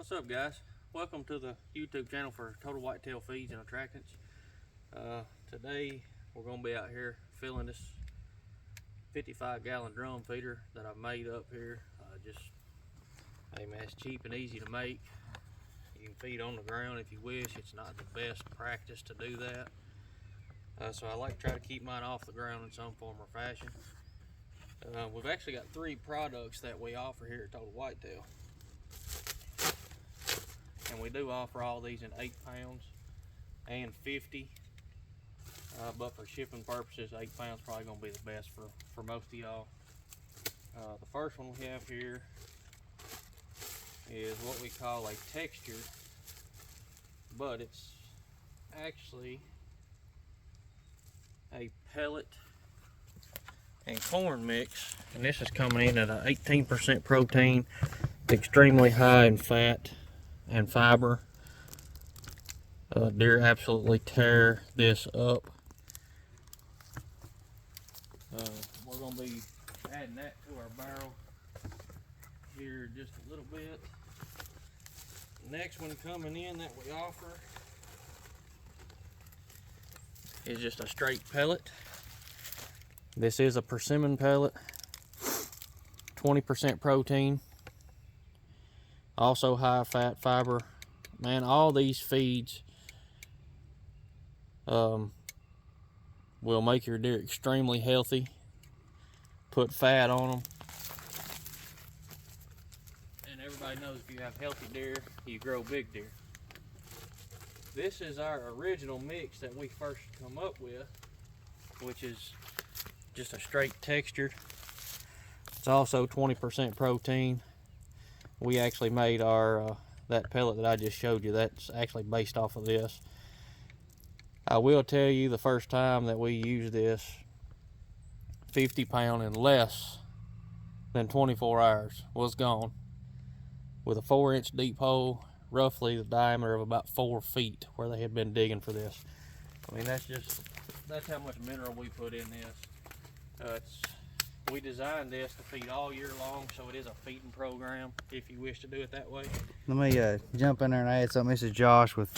What's up, guys? Welcome to the YouTube channel for Total Whitetail Feeds and Attractants. Today we're going to be out here filling this 55-gallon drum feeder that I made up here. Hey man, it's cheap and easy to make. You can feed on the ground if you wish. It's not the best practice to do that. So I like to try to keep mine off the ground in some form or fashion. We've actually got 3 products that we offer here at Total Whitetail. And we do offer all these in 8 pounds and 50. But for shipping purposes, 8 pounds probably going to be the best for most of y'all. The first one we have here is what we call a texture, but it's actually a pellet and corn mix, and this is coming in at an 18% protein, extremely high in fat and fiber. Deer absolutely tear this up. We're going to be adding that to our barrel here just a little bit. Next one coming in that we offer is just a straight pellet. This is a persimmon pellet, 20% protein, also high fat, fiber. Man, all these feeds will make your deer extremely healthy, put fat on them. And everybody knows if you have healthy deer, you grow big deer. This is our original mix that we first come up with, which is just a straight texture. It's also 20% protein. We actually made our that pellet that I just showed you, that's actually based off of this. I will tell you, the first time that we used this, 50 pound in less than 24 hours was gone, with a 4-inch deep hole, roughly the diameter of about 4 feet where they had been digging for this. I mean, that's how much mineral we put in this. We designed this to feed all year long, so it is a feeding program if you wish to do it that way. Let me jump in there and add something. This is Josh with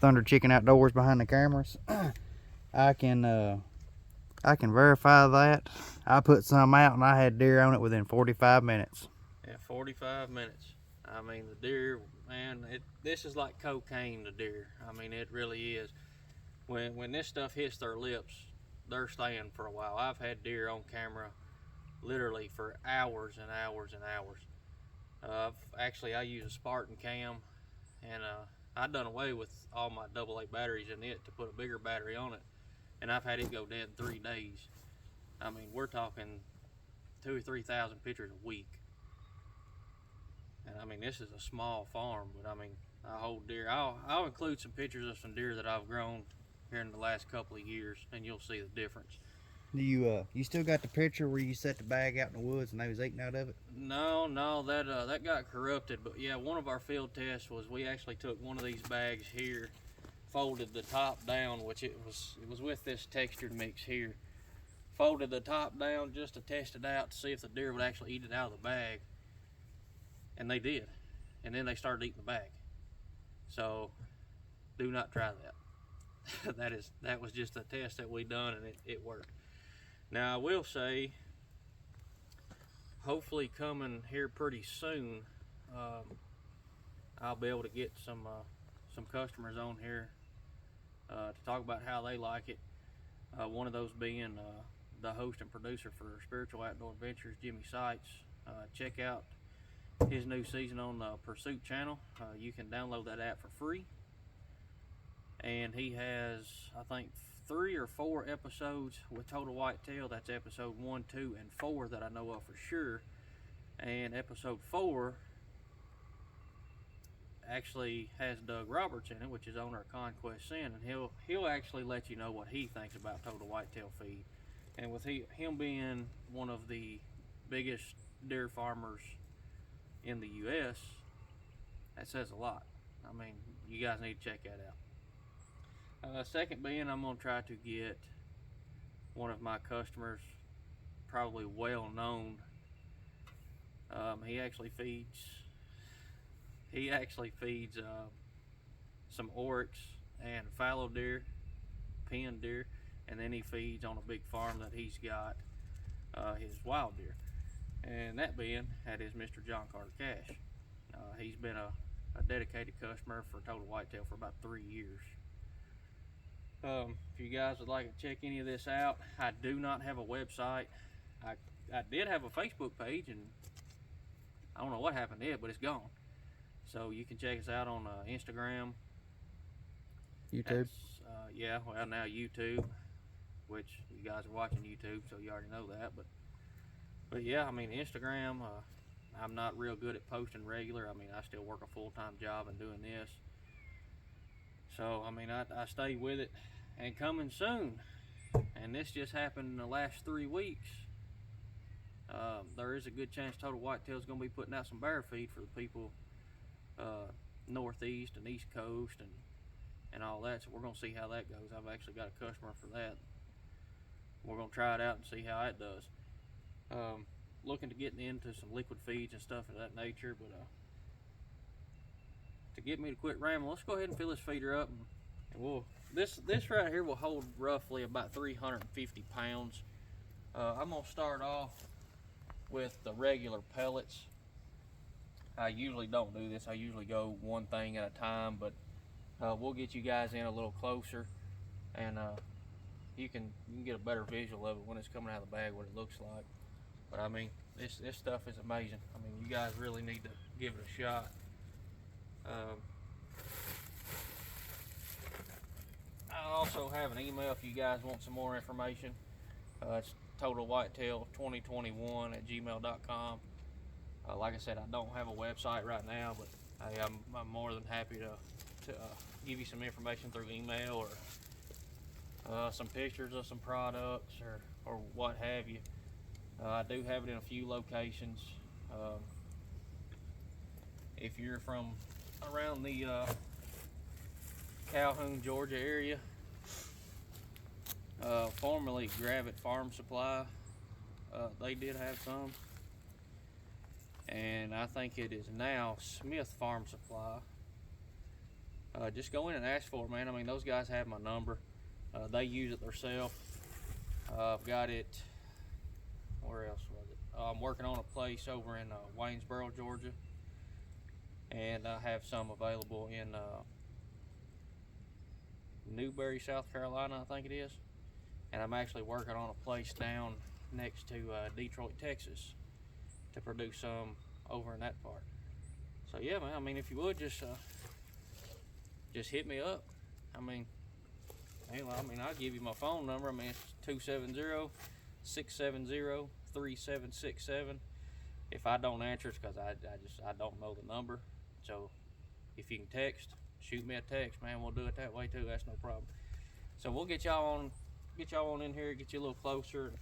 Thunder Chicken Outdoors behind the cameras. I can verify that. I put some out and I had deer on it within 45 minutes. Yeah, 45 minutes. I mean, the deer, man, this is like cocaine to deer. I mean, it really is. When this stuff hits their lips, they're staying for a while. I've had deer on camera literally for hours and hours and hours. I use a Spartan cam, and I've done away with all my AA batteries in it to put a bigger battery on it, and I've had it go dead in 3 days. I mean, we're talking 2,000 or 3,000 pictures a week. And I mean, this is a small farm, but I mean, I hold deer. I'll include some pictures of some deer that I've grown here in the last couple of years, and you'll see the difference. Do you still got the picture where you set the bag out in the woods and they was eating out of it? No, that got corrupted. But yeah, one of our field tests was we actually took one of these bags here, folded the top down, which it was with this textured mix here. Folded the top down just to test it out to see if the deer would actually eat it out of the bag, and they did. And then they started eating the bag. So do not try that. that was just a test that we done, and it worked. Now I will say, hopefully coming here pretty soon, I'll be able to get some customers on here to talk about how they like it. One of those being the host and producer for Spiritual Outdoor Adventures, Jimmy Sites. Check out his new season on the Pursuit channel. You can download that app for free, and he has, I think, 3 or 4 episodes with Total Whitetail. That's episode 1, 2, and 4 that I know of for sure. And episode 4 actually has Doug Roberts in it, which is owner of Conquest Sin, and he'll actually let you know what he thinks about Total Whitetail Feed. And with him being one of the biggest deer farmers in the U.S., that says a lot. I mean, you guys need to check that out. Second being, I'm going to try to get one of my customers, probably well known. He actually feeds he actually feeds some oryx and fallow deer, pinned deer, and then he feeds on a big farm that he's got his wild deer. And that being that is Mr. John Carter Cash. He's been a dedicated customer for Total Whitetail for about 3 years. If you guys would like to check any of this out, I do not have a website. I did have a Facebook page, and I don't know what happened to it, but it's gone. So you can check us out on Instagram, YouTube. Yeah, well, now YouTube, which you guys are watching YouTube, so you already know that. But yeah, I mean, Instagram, I'm not real good at posting regular. I mean, I still work a full-time job and doing this. So, I mean, I stay with it. And coming soon, and this just happened in the last 3 weeks, there is a good chance Total Whitetail is going to be putting out some bear feed for the people northeast and east coast and all that. So we're going to see how that goes. I've actually got a customer for that. We're going to try it out and see how it does. Looking to getting into some liquid feeds and stuff of that nature, but to get me to quit rambling, let's go ahead and fill this feeder up, and this right here will hold roughly about 350 pounds. I'm gonna start off with the regular pellets. I usually don't do this. I usually go one thing at a time, but we'll get you guys in a little closer, and you can get a better visual of it when it's coming out of the bag, what it looks like. But I mean, this stuff is amazing. I mean, you guys really need to give it a shot. I also have an email if you guys want some more information. It's totalwhitetail2021@gmail.com. Like I said, I don't have a website right now, but hey, I'm more than happy to give you some information through email or some pictures of some products or what have you. I do have it in a few locations. If you're from around the Calhoun, Georgia area, formerly Gravit Farm Supply, they did have some, and I think it is now Smith Farm Supply. Just go in and ask for it, man. I mean, those guys have my number. They use it themselves. I've got it, where else was it? I'm working on a place over in Waynesboro, Georgia, and I have some available in Newberry, South Carolina, I think it is. And I'm actually working on a place down next to Detroit, Texas, to produce some over in that part. So yeah, man, I mean, if you would just hit me up. I mean, I'll give you my phone number. I mean, it's 270-670-3767. If I don't answer, it's because I don't know the number. So if you can text, shoot me a text, man. We'll do it that way too. That's no problem. So we'll get y'all on in here, get you a little closer.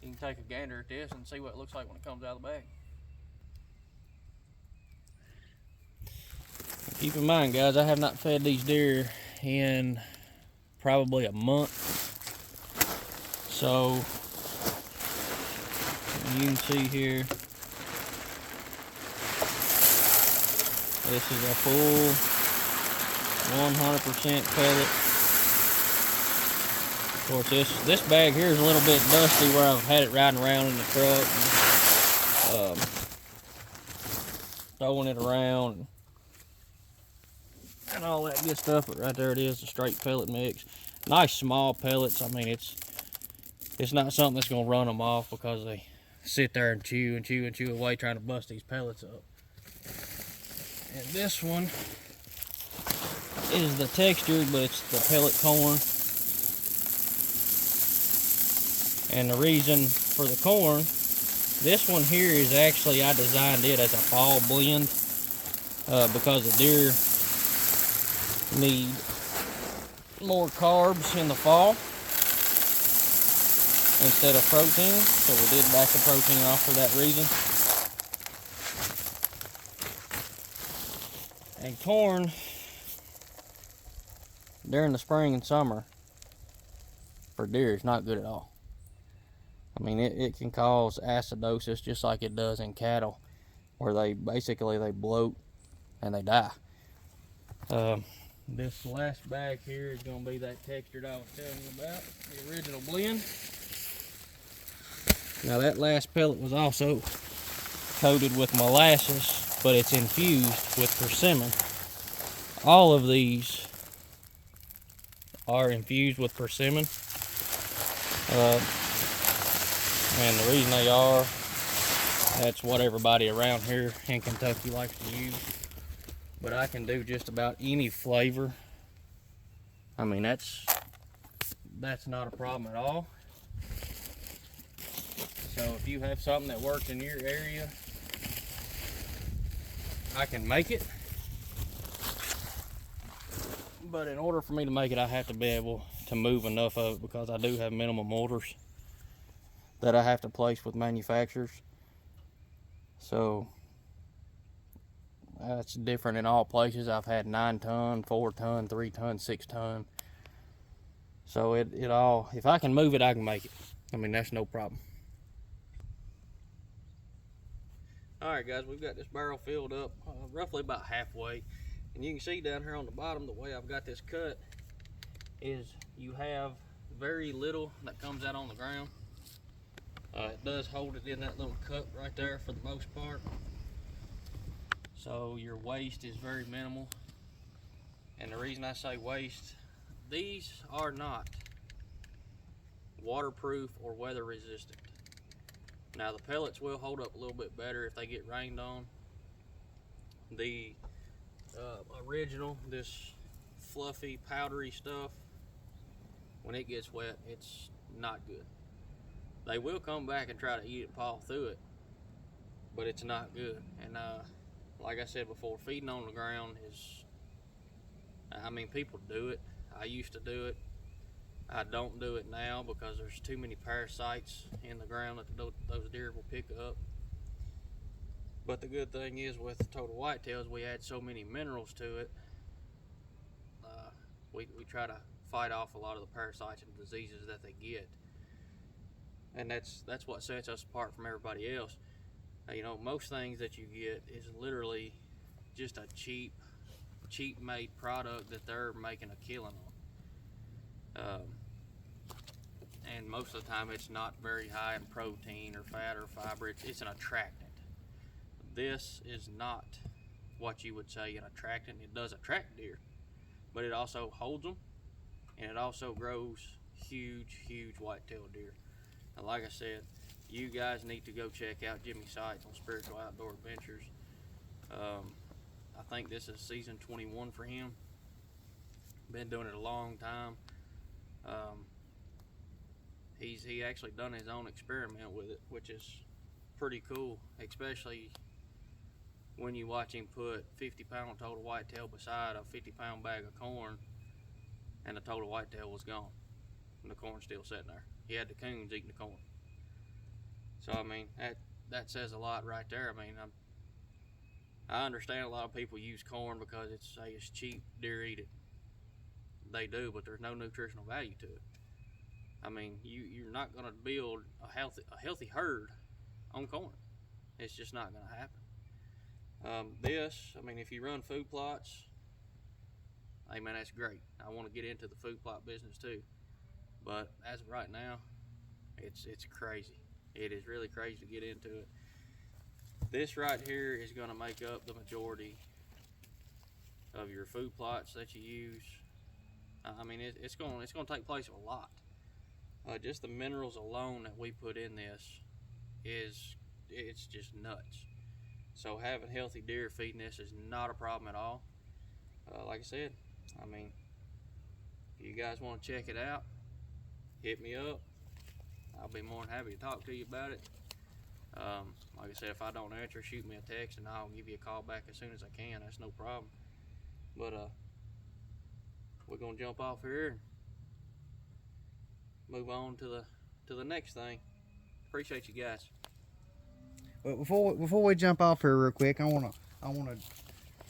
You can take a gander at this and see what it looks like when it comes out of the bag. Keep in mind, guys, I have not fed these deer in probably a month. So you can see here, this is a full 100% pellet. Of course, this bag here is a little bit dusty where I've had it riding around in the truck and, throwing it around and all that good stuff. But right there it is, the straight pellet mix. Nice small pellets. I mean, it's not something that's gonna run them off, because they sit there and chew and chew and chew away trying to bust these pellets up. And this one is the textured, but it's the pellet corn. And the reason for the corn, this one here is actually, I designed it as a fall blend, because the deer need more carbs in the fall instead of protein. So we did back the protein off for that reason. And corn during the spring and summer for deer is not good at all. I mean, it can cause acidosis just like it does in cattle, where they bloat and they die. This last bag here is going to be that textured I was telling you about, the original blend. Now that last pellet was also coated with molasses, but it's infused with persimmon. All of these are infused with persimmon. And the reason they are, that's what everybody around here in Kentucky likes to use. But I can do just about any flavor. I mean, that's not a problem at all. So if you have something that works in your area, I can make it. But in order for me to make it, I have to be able to move enough of it, because I do have minimum orders that I have to place with manufacturers. So that's different in all places. I've had 9 ton, 4 ton, 3 ton, 6 ton. So it all, if I can move it, I can make it. I mean, that's no problem. Alright guys, we've got this barrel filled up roughly about halfway. And you can see down here on the bottom, the way I've got this cut is you have very little that comes out on the ground. It does hold it in that little cup right there for the most part. So your waste is very minimal. And the reason I say waste, these are not waterproof or weather resistant. Now the pellets will hold up a little bit better if they get rained on. The original, this fluffy, powdery stuff, when it gets wet, it's not good. They will come back and try to eat it, paw through it, but it's not good. And like I said before, feeding on the ground is, I mean, people do it. I used to do it. I don't do it now because there's too many parasites in the ground that those deer will pick up. But the good thing is with Total Whitetails, we add so many minerals to it. We try to fight off a lot of the parasites and diseases that they get. And that's what sets us apart from everybody else. You know, most things that you get is literally just a cheap made product that they're making a killing on. And most of the time it's not very high in protein or fat or fiber. It's an attractant. This is not what you would say an attractant. It does attract deer, but it also holds them, and it also grows huge whitetail deer. And like I said, you guys need to go check out Jimmy's sites on Spiritual Outdoor Adventures. I think this is season 21 for him. Been doing it a long time. He actually done his own experiment with it, which is pretty cool, especially when you watch him put 50-pound Total Whitetail beside a 50-pound bag of corn, and the Total Whitetail was gone, and the corn's still sitting there. He had the coons eating the corn. So I mean, that says a lot right there. I mean, I understand a lot of people use corn because it's cheap, deer eat it. They do, but there's no nutritional value to it. I mean, you're not going to build a healthy herd on corn. It's just not going to happen. I mean, if you run food plots, hey man, that's great. I want to get into the food plot business too. But as of right now, it's crazy. It is really crazy to get into it. This right here is going to make up the majority of your food plots that you use. I mean, it's going to take place a lot. Just the minerals alone that we put in this it's just nuts. So having healthy deer feeding this is not a problem at all. Like I said, I mean, if you guys want to check it out, hit me up. I'll be more than happy to talk to you about it. Like I said, if I don't answer, shoot me a text and I'll give you a call back as soon as I can. That's no problem. But we're gonna jump off here and move on to the next thing. Appreciate you guys. But before we jump off here real quick, I wanna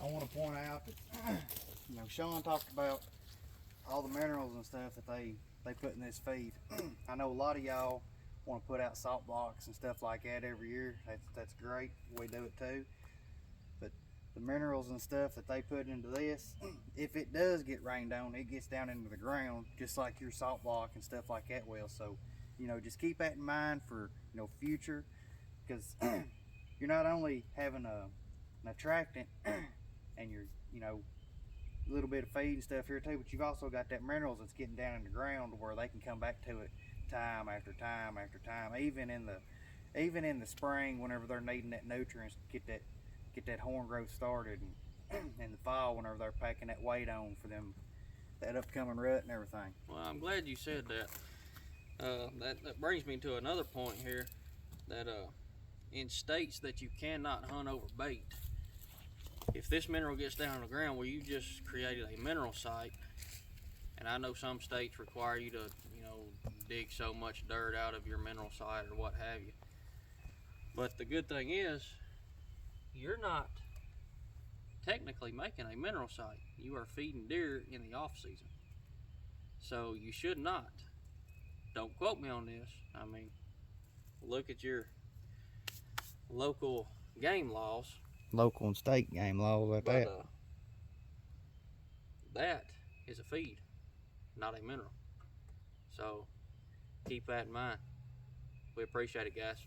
point out that you know, Sean talked about all the minerals and stuff that they put in this feed. I know a lot of y'all want to put out salt blocks and stuff like that every year. That's great. We do it too. But the minerals and stuff that they put into this, if it does get rained on, it gets down into the ground just like your salt block and stuff like that will. So, you know, just keep that in mind for, you know, future, because you're not only having an attractant and you're, you know, a little bit of feed and stuff here too, but you've also got that minerals that's getting down in the ground where they can come back to it time after time after time, even in the spring whenever they're needing that nutrients to get that horn growth started, and in the fall whenever they're packing that weight on for them, that upcoming rut and everything. Well, I'm glad you said that. That brings me to another point here, that in states that you cannot hunt over bait, if this mineral gets down on the ground, where you just created a mineral site, and I know some states require you to, you know, dig so much dirt out of your mineral site or what have you. But the good thing is, you're not technically making a mineral site. You are feeding deer in the off season. So you should not. Don't quote me on this. I mean, look at your local game laws. Local and state game laws like that. That is a feed, not a mineral. So keep that in mind. We appreciate it, guys.